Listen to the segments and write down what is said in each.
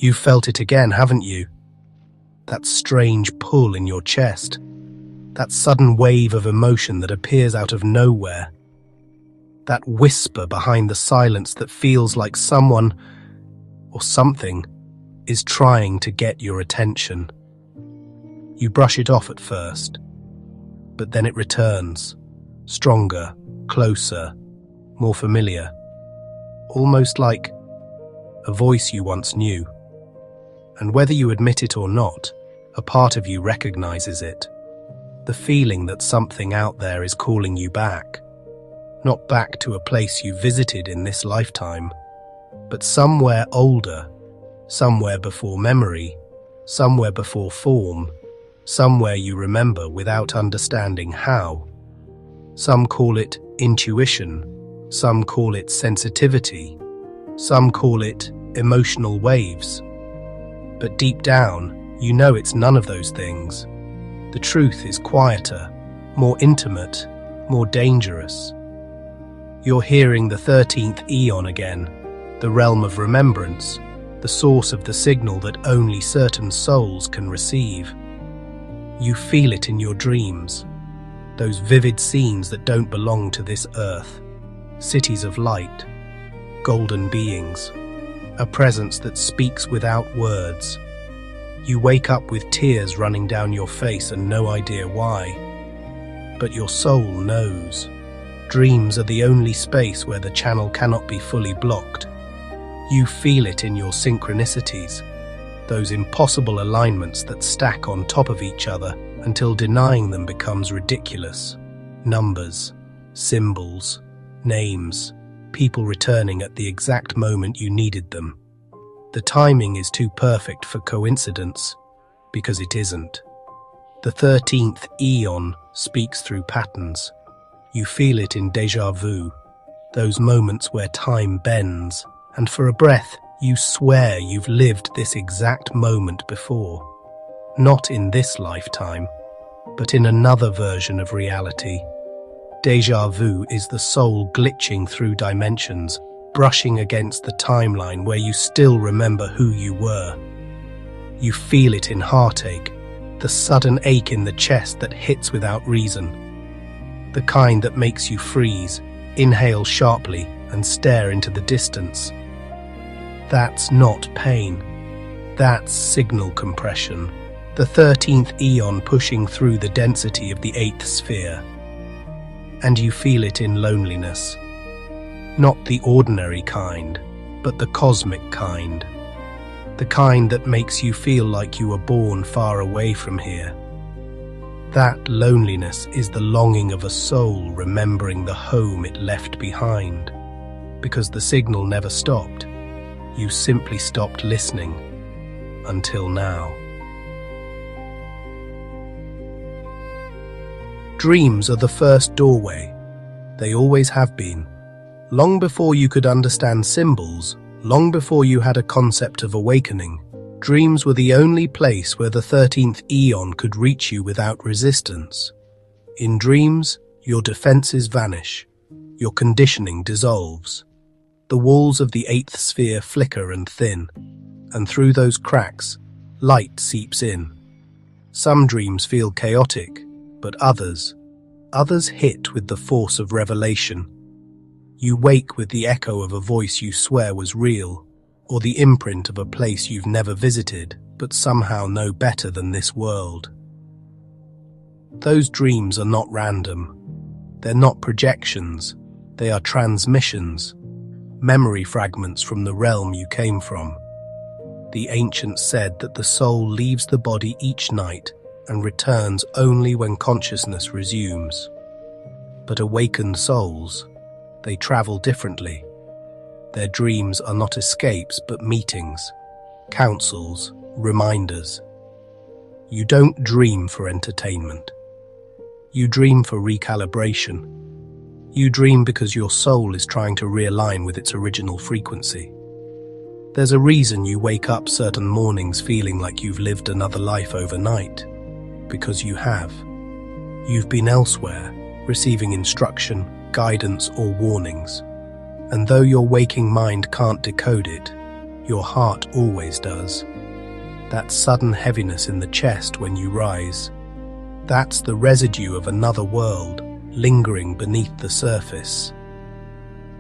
You've felt it again, haven't you? That strange pull in your chest. That sudden wave of emotion that appears out of nowhere. That whisper behind the silence that feels like someone, or something, is trying to get your attention. You brush it off at first, but then it returns, stronger, closer, more familiar, almost like a voice you once knew. And whether you admit it or not, a part of you recognizes it. The feeling that something out there is calling you back. Not back to a place you visited in this lifetime, but somewhere older, somewhere before memory, somewhere before form, somewhere you remember without understanding how. Some call it intuition, some call it sensitivity, some call it emotional waves. But deep down, you know it's none of those things. The truth is quieter, more intimate, more dangerous. You're hearing the 13th Aeon again, the realm of remembrance, the source of the signal that only certain souls can receive. You feel it in your dreams, those vivid scenes that don't belong to this earth, cities of light, golden beings, a presence that speaks without words. You wake up with tears running down your face and no idea why. But your soul knows. Dreams are the only space where the channel cannot be fully blocked. You feel it in your synchronicities, those impossible alignments that stack on top of each other until denying them becomes ridiculous. Numbers, symbols, names, people returning at the exact moment you needed them. The timing is too perfect for coincidence, because it isn't. The 13th Aeon speaks through patterns. You feel it in déjà vu, those moments where time bends, and for a breath you swear you've lived this exact moment before. Not in this lifetime, but in another version of reality. Déjà vu is the soul glitching through dimensions, brushing against the timeline where you still remember who you were. You feel it in heartache, the sudden ache in the chest that hits without reason. The kind that makes you freeze, inhale sharply, and stare into the distance. That's not pain. That's signal compression. The 13th Aeon pushing through the density of the 8th sphere. And you feel it in loneliness. Not the ordinary kind, but the cosmic kind. The kind that makes you feel like you were born far away from here. That loneliness is the longing of a soul remembering the home it left behind. Because the signal never stopped. You simply stopped listening. Until now. Dreams are the first doorway. They always have been. Long before you could understand symbols, long before you had a concept of awakening, dreams were the only place where the 13th Aeon could reach you without resistance. In dreams, your defenses vanish. Your conditioning dissolves. The walls of the 8th sphere flicker and thin, and through those cracks, light seeps in. Some dreams feel chaotic, but others hit with the force of revelation. You wake with the echo of a voice you swear was real, or the imprint of a place you've never visited, but somehow know better than this world. Those dreams are not random. They're not projections. They are transmissions, memory fragments from the realm you came from. The ancients said that the soul leaves the body each night and returns only when consciousness resumes. But awakened souls, they travel differently. Their dreams are not escapes but meetings, counsels, reminders. You don't dream for entertainment. You dream for recalibration. You dream because your soul is trying to realign with its original frequency. There's a reason you wake up certain mornings feeling like you've lived another life overnight. Because you have. You've been elsewhere, receiving instruction, guidance, or warnings. And though your waking mind can't decode it, Your heart always does. That sudden heaviness in the chest when you rise. That's the residue of another world lingering beneath the surface.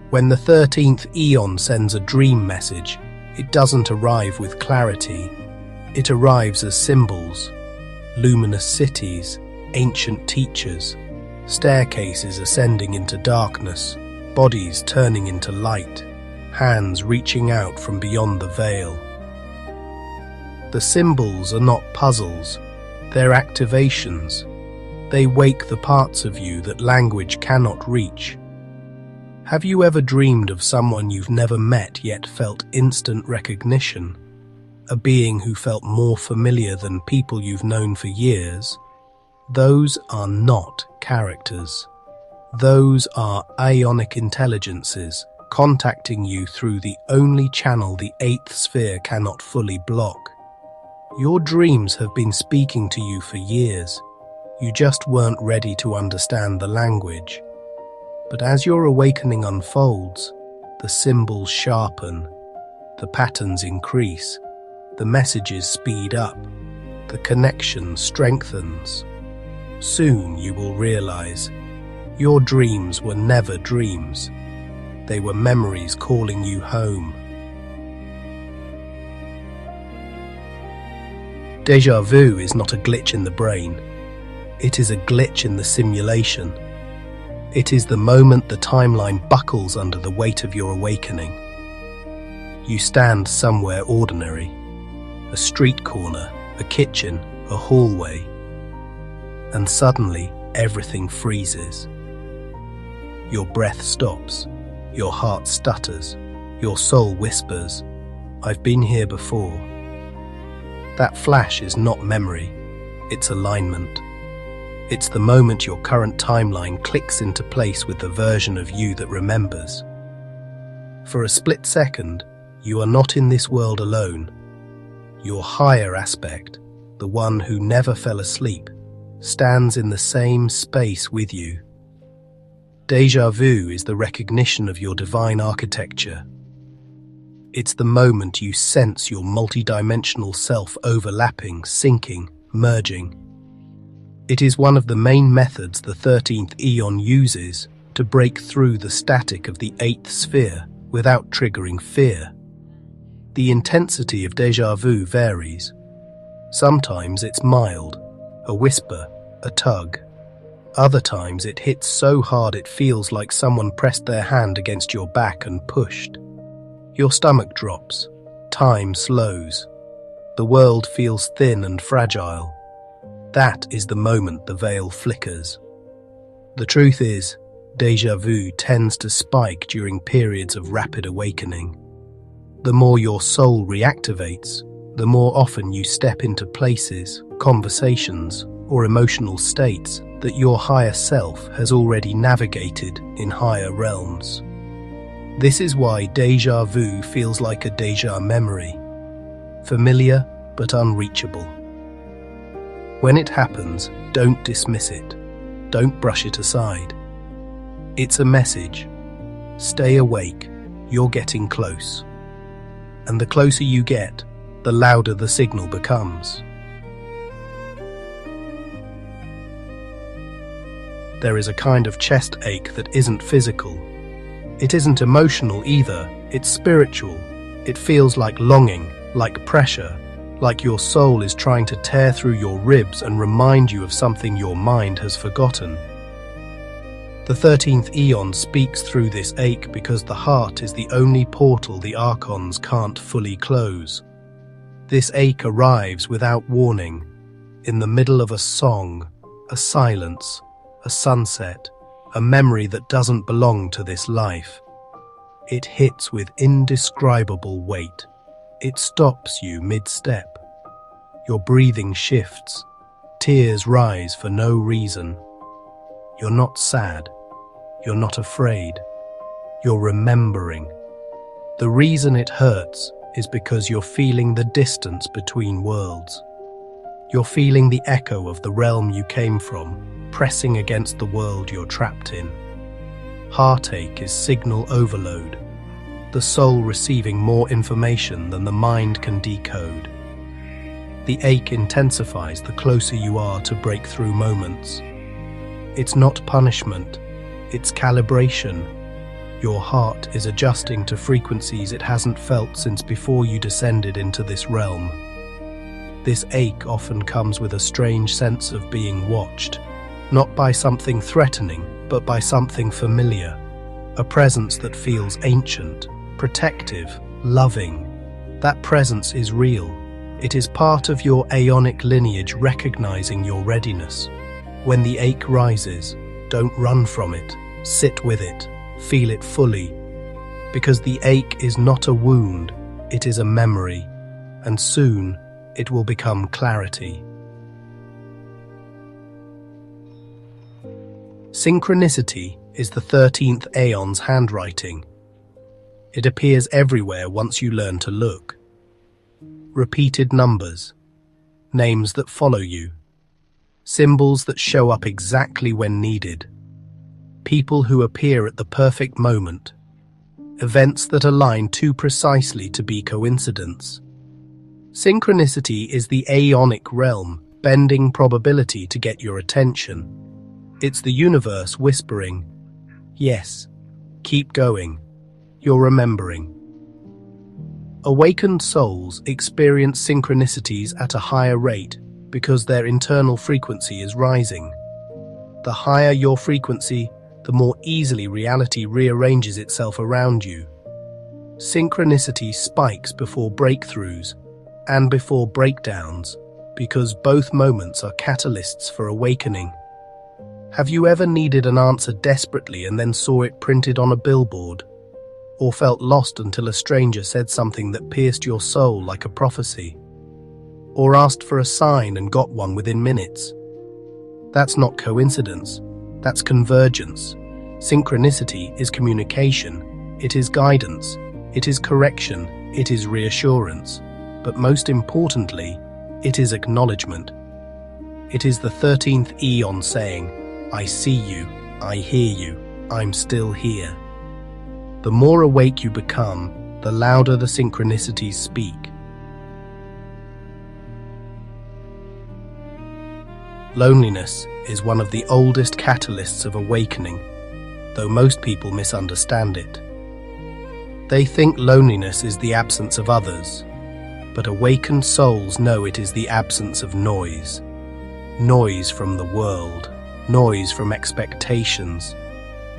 When the 13th Aeon sends a dream message, it doesn't arrive with clarity. It arrives as symbols, luminous cities, ancient teachers, staircases ascending into darkness, bodies turning into light, hands reaching out from beyond the veil. The symbols are not puzzles, they're activations. They wake the parts of you that language cannot reach. Have you ever dreamed of someone you've never met yet felt instant recognition? A being who felt more familiar than people you've known for years? Those are not characters. Those are ionic intelligences contacting you through the only channel the 8th sphere cannot fully block. Your dreams have been speaking to you for years. You just weren't ready to understand the language. But as your awakening unfolds, the symbols sharpen, the patterns increase, the messages speed up, the connection strengthens. Soon you will realize your dreams were never dreams. They were memories calling you home. Déjà vu is not a glitch in the brain. It is a glitch in the simulation. It is the moment the timeline buckles under the weight of your awakening. You stand somewhere ordinary, a street corner, a kitchen, a hallway, and suddenly everything freezes. Your breath stops, your heart stutters, your soul whispers, "I've been here before." That flash is not memory, it's alignment. It's the moment your current timeline clicks into place with the version of you that remembers. For a split second, you are not in this world alone. Your higher aspect, the one who never fell asleep, stands in the same space with you. Déjà vu is the recognition of your divine architecture. It's the moment you sense your multidimensional self overlapping, syncing, merging. It is one of the main methods the 13th Aeon uses to break through the static of the 8th sphere without triggering fear. The intensity of déjà vu varies. Sometimes it's mild, a whisper, a tug. Other times it hits so hard it feels like someone pressed their hand against your back and pushed. Your stomach drops, time slows. The world feels thin and fragile. That is the moment the veil flickers. The truth is, déjà vu tends to spike during periods of rapid awakening. The more your soul reactivates, the more often you step into places, conversations, or emotional states that your higher self has already navigated in higher realms. This is why déjà vu feels like a déjà memory, familiar but unreachable. When it happens, don't dismiss it. Don't brush it aside. It's a message. Stay awake. You're getting close. And the closer you get, the louder the signal becomes. There is a kind of chest ache that isn't physical. It isn't emotional either. It's spiritual. It feels like longing, like pressure, like your soul is trying to tear through your ribs and remind you of something your mind has forgotten. The 13th Aeon speaks through this ache because the heart is the only portal the archons can't fully close. This ache arrives without warning, in the middle of a song, a silence, a sunset, a memory that doesn't belong to this life. It hits with indescribable weight. It stops you mid-step. Your breathing shifts. Tears rise for no reason. You're not sad. You're not afraid. You're remembering. The reason it hurts is because you're feeling the distance between worlds. You're feeling the echo of the realm you came from, pressing against the world you're trapped in. Heartache is signal overload. the soul receiving more information than the mind can decode. The ache intensifies the closer you are to breakthrough moments. It's not punishment, it's calibration. Your heart is adjusting to frequencies it hasn't felt since before you descended into this realm. This ache often comes with a strange sense of being watched, not by something threatening, but by something familiar, a presence that feels ancient, protective, loving. That presence is real. It is part of your aeonic lineage recognizing your readiness. When the ache rises, don't run from it, sit with it, feel it fully, because the ache is not a wound, it is a memory, and soon it will become clarity. Synchronicity is the 13th Aeon's handwriting. It appears everywhere once you learn to look. Repeated numbers, names that follow you, symbols that show up exactly when needed, people who appear at the perfect moment, events that align too precisely to be coincidence. Synchronicity is the aeonic realm, bending probability to get your attention. It's the universe whispering, yes, keep going, you're remembering. Awakened souls experience synchronicities at a higher rate because their internal frequency is rising. The higher your frequency, the more easily reality rearranges itself around you. Synchronicity spikes before breakthroughs and before breakdowns because both moments are catalysts for awakening. Have you ever needed an answer desperately and then saw it printed on a billboard? Or felt lost until a stranger said something that pierced your soul like a prophecy? Or asked for a sign and got one within minutes? That's not coincidence, that's convergence. Synchronicity is communication, it is guidance, it is correction, it is reassurance, but most importantly, it is acknowledgement. It is the 13th Aeon saying, I see you, I hear you, I'm still here. The more awake you become, the louder the synchronicities speak. Loneliness is one of the oldest catalysts of awakening, though most people misunderstand it. They think loneliness is the absence of others, but awakened souls know it is the absence of noise. Noise from the world, noise from expectations,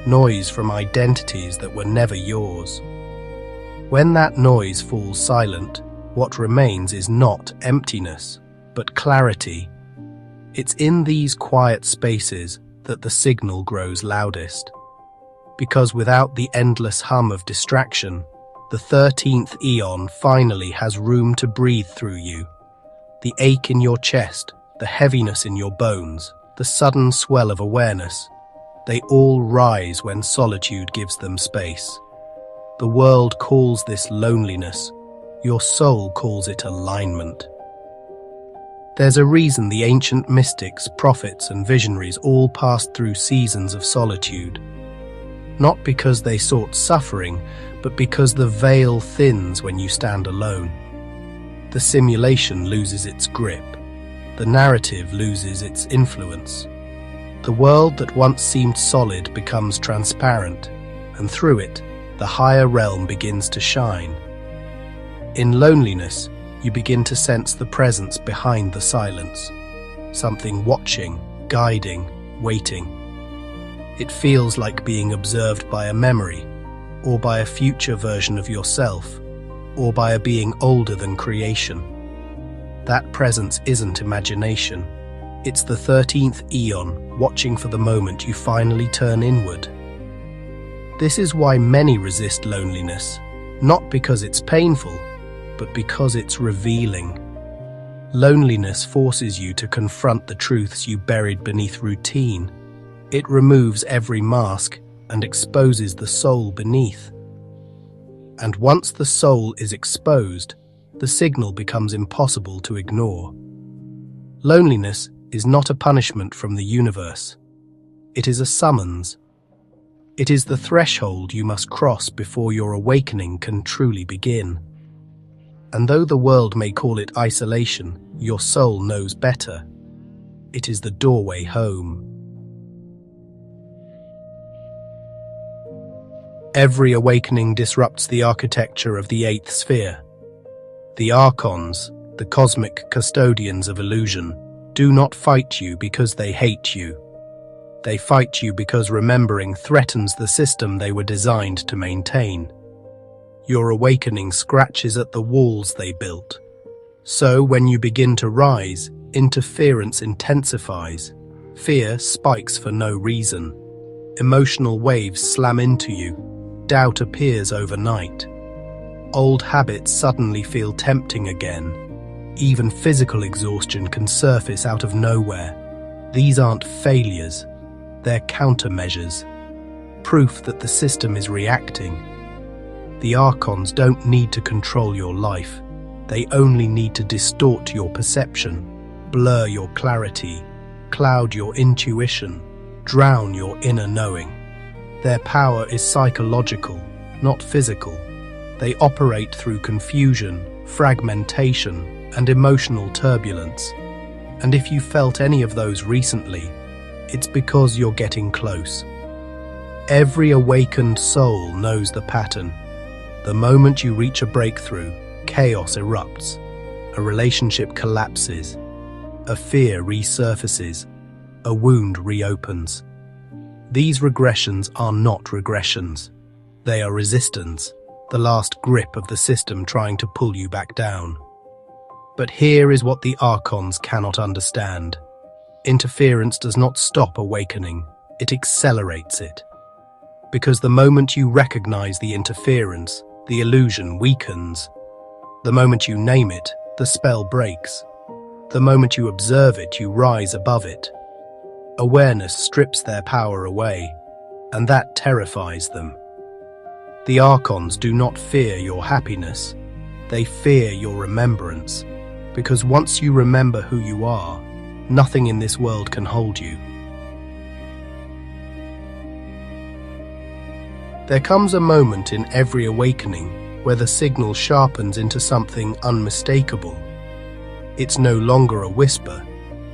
noise from identities that were never yours. When that noise falls silent, what remains is not emptiness, but clarity. It's in these quiet spaces that the signal grows loudest. Because without the endless hum of distraction, the 13th Aeon finally has room to breathe through you. The ache in your chest, the heaviness in your bones, the sudden swell of awareness, they all rise when solitude gives them space. The world calls this loneliness. Your soul calls it alignment. There's a reason the ancient mystics, prophets, and visionaries all passed through seasons of solitude. Not because they sought suffering, but because the veil thins when you stand alone. The simulation loses its grip. The narrative loses its influence. The world that once seemed solid becomes transparent, and through it, the higher realm begins to shine. In loneliness, you begin to sense the presence behind the silence, something watching, guiding, waiting. It feels like being observed by a memory, or by a future version of yourself, or by a being older than creation. That presence isn't imagination. It's the 13th Aeon watching for the moment you finally turn inward. This is why many resist loneliness, not because it's painful, but because it's revealing. Loneliness forces you to confront the truths you buried beneath routine. It removes every mask and exposes the soul beneath. And once the soul is exposed, the signal becomes impossible to ignore. Loneliness is not a punishment from the universe. It is a summons. It is the threshold you must cross before your awakening can truly begin. And though the world may call it isolation, your soul knows better. It is the doorway home. Every awakening disrupts the architecture of the eighth sphere. The archons, the cosmic custodians of illusion, do not fight you because they hate you. They fight you because remembering threatens the system they were designed to maintain. Your awakening scratches at the walls they built. So when you begin to rise, interference intensifies. Fear spikes for no reason. Emotional waves slam into you. Doubt appears overnight. Old habits suddenly feel tempting again. Even physical exhaustion can surface out of nowhere. These aren't failures, they're countermeasures. Proof that the system is reacting. The archons don't need to control your life. They only need to distort your perception, blur your clarity, cloud your intuition, drown your inner knowing. Their power is psychological, not physical. They operate through confusion, fragmentation, and emotional turbulence. And if you felt any of those recently, it's because you're getting close. Every awakened soul knows the pattern. The moment you reach a breakthrough, chaos erupts. A relationship collapses. A fear resurfaces. A wound reopens. These regressions are not regressions. They are resistance, the last grip of the system trying to pull you back down. But here is what the archons cannot understand. Interference does not stop awakening, it accelerates it. Because the moment you recognize the interference, the illusion weakens. The moment you name it, the spell breaks. The moment you observe it, you rise above it. Awareness strips their power away, and that terrifies them. The archons do not fear your happiness, they fear your remembrance, because once you remember who you are, nothing in this world can hold you. There comes a moment in every awakening where the signal sharpens into something unmistakable. It's no longer a whisper,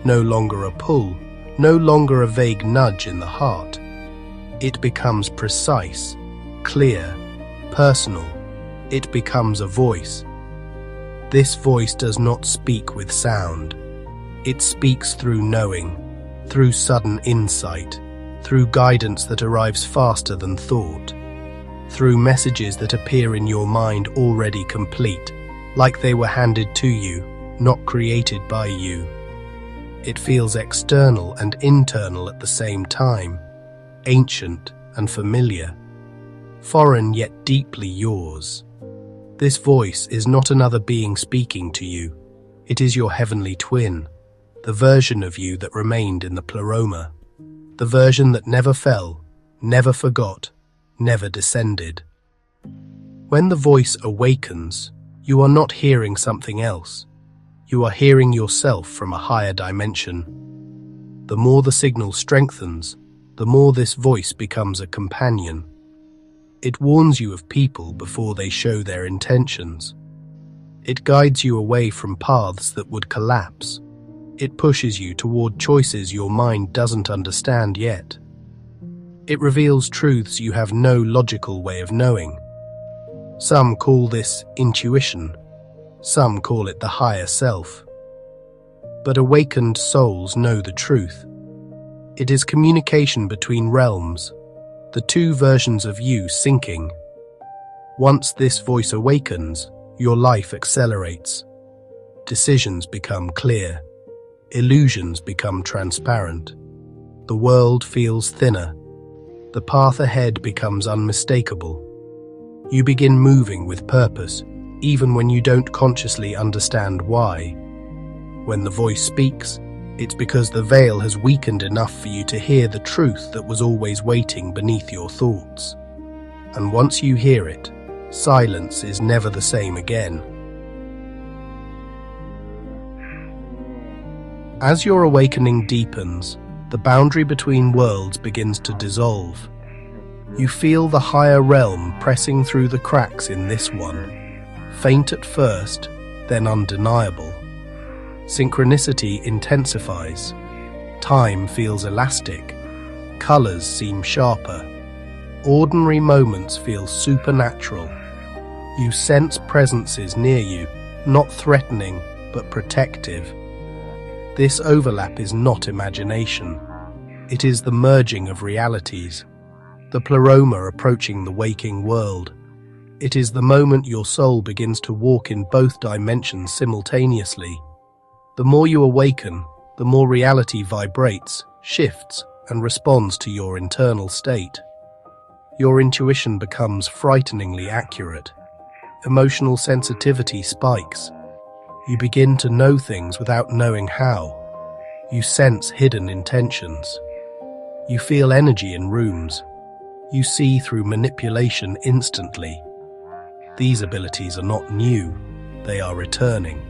no longer a pull, no longer a vague nudge in the heart. It becomes precise, clear, personal. It becomes a voice. This voice does not speak with sound. It speaks through knowing, through sudden insight, through guidance that arrives faster than thought, through messages that appear in your mind already complete, like they were handed to you, not created by you. It feels external and internal at the same time, ancient and familiar, foreign yet deeply yours. This voice is not another being speaking to you. It is your heavenly twin, the version of you that remained in the pleroma, the version that never fell, never forgot, never descended. When the voice awakens, you are not hearing something else. You are hearing yourself from a higher dimension. The more the signal strengthens, the more this voice becomes a companion. It warns you of people before they show their intentions. It guides you away from paths that would collapse. It pushes you toward choices your mind doesn't understand yet. It reveals truths you have no logical way of knowing. Some call this intuition. Some call it the higher self. But awakened souls know the truth. It is communication between realms, the two versions of you syncing. Once this voice awakens, your life accelerates. Decisions become clear. Illusions become transparent. The world feels thinner. The path ahead becomes unmistakable. You begin moving with purpose, even when you don't consciously understand why. When the voice speaks, it's because the veil has weakened enough for you to hear the truth that was always waiting beneath your thoughts. And once you hear it, silence is never the same again. As your awakening deepens, the boundary between worlds begins to dissolve. You feel the higher realm pressing through the cracks in this one, faint at first, then undeniable. Synchronicity intensifies. Time feels elastic. Colors seem sharper. Ordinary moments feel supernatural. You sense presences near you, not threatening, but protective. This overlap is not imagination. It is the merging of realities, the pleroma approaching the waking world. It is the moment your soul begins to walk in both dimensions simultaneously. The more you awaken, the more reality vibrates, shifts, and responds to your internal state. Your intuition becomes frighteningly accurate. Emotional sensitivity spikes. You begin to know things without knowing how. You sense hidden intentions. You feel energy in rooms. You see through manipulation instantly. These abilities are not new, they are returning.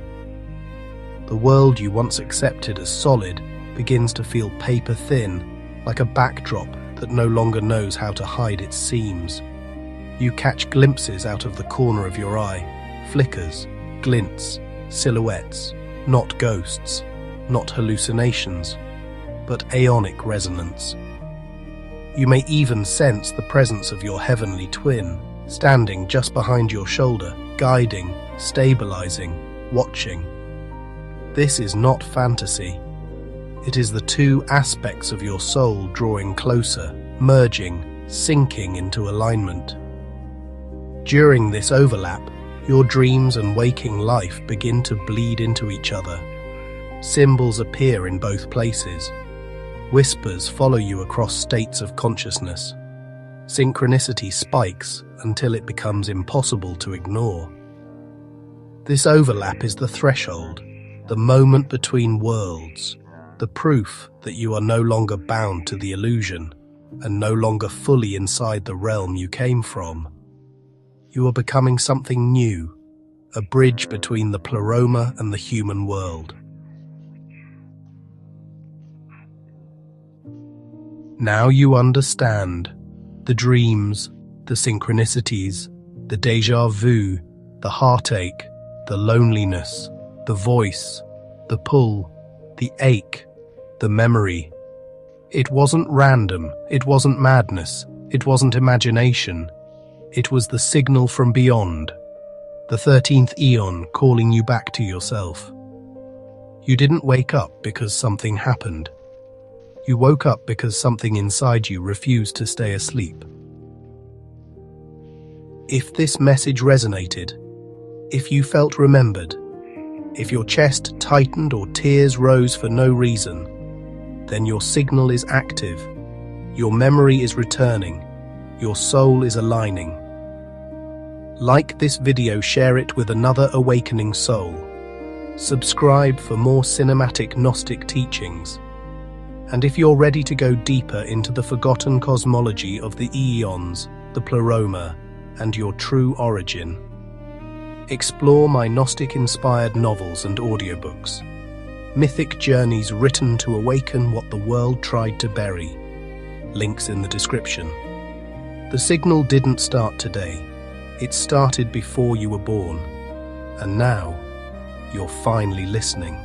The world you once accepted as solid begins to feel paper-thin, like a backdrop that no longer knows how to hide its seams. You catch glimpses out of the corner of your eye, flickers, glints, silhouettes, not ghosts, not hallucinations, but aeonic resonance. You may even sense the presence of your heavenly twin, standing just behind your shoulder, guiding, stabilizing, watching. This is not fantasy. It is the two aspects of your soul drawing closer, merging, sinking into alignment. During this overlap, your dreams and waking life begin to bleed into each other. Symbols appear in both places. Whispers follow you across states of consciousness. Synchronicity spikes until it becomes impossible to ignore. This overlap is the threshold, the moment between worlds, the proof that you are no longer bound to the illusion and no longer fully inside the realm you came from. You are becoming something new, a bridge between the pleroma and the human world. Now you understand. The dreams, the synchronicities, the déjà vu, the heartache, the loneliness, the voice, the pull, the ache, the memory. It wasn't random, it wasn't madness, it wasn't imagination. It was the signal from beyond, the 13th Aeon calling you back to yourself. You didn't wake up because something happened. You woke up because something inside you refused to stay asleep. If this message resonated, if you felt remembered, if your chest tightened or tears rose for no reason, then your signal is active, your memory is returning, your soul is aligning. Like this video, share it with another awakening soul. Subscribe for more cinematic Gnostic teachings. And if you're ready to go deeper into the forgotten cosmology of the Aeons, the pleroma, and your true origin, explore my Gnostic-inspired novels and audiobooks, mythic journeys written to awaken what the world tried to bury. Links in the description. The signal didn't start today. It started before you were born. And now, you're finally listening.